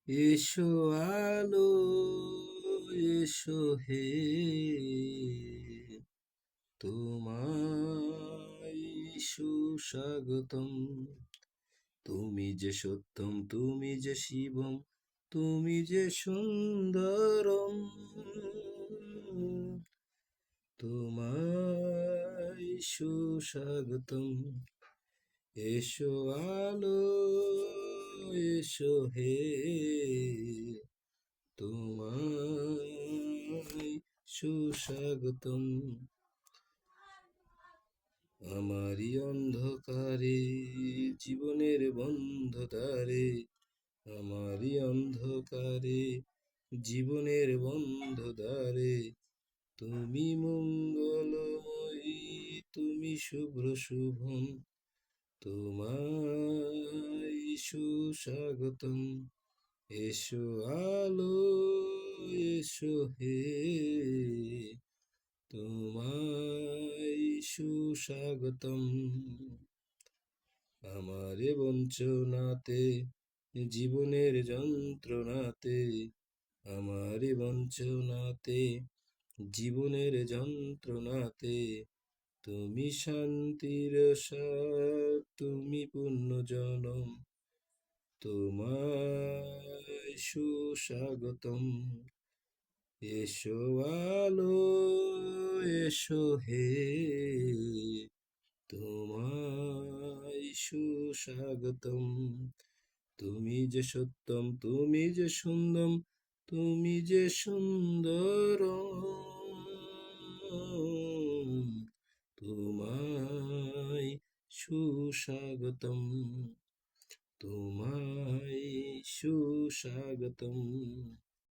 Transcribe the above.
এসো আলো, এসো হে, তোমায় সুস্বাগতম। তুমি যে সত্যম, তুমি যে শিবম, তুমি যে সুন্দরম, তোমায় সুস্বাগতম। এসো আলো, এসো হে, তোমায় সুস্বাগতম। আমারই অন্ধকারে জীবনের বন্ধ দ্বারে, আমারই অন্ধকারে জীবনের বন্ধ দ্বারে, তুমি মঙ্গলময়ী, তুমি শুভ্র শুভম, তোমায় সুস্বাগতম। এসো আলো, এসো হে, তোমায় সুস্বাগতম। আমারে বঞ্চনাতে, জীবনের যন্ত্রণাতে, আমারে বঞ্চনাতে, জীবনের যন্ত্রণাতে, তুমি শান্তির সার, তুমি পুণ্যজনম, তোমায় সুস্বাগতম। এসো আলো, এসো হে, তোমায় সুস্বাগতম। তুমি যে সত্যম, তুমি যে সুন্দম, তুমি যে সুন্দর, তোমায় সুস্বাগতম, তোমায় সুস্বাগতম।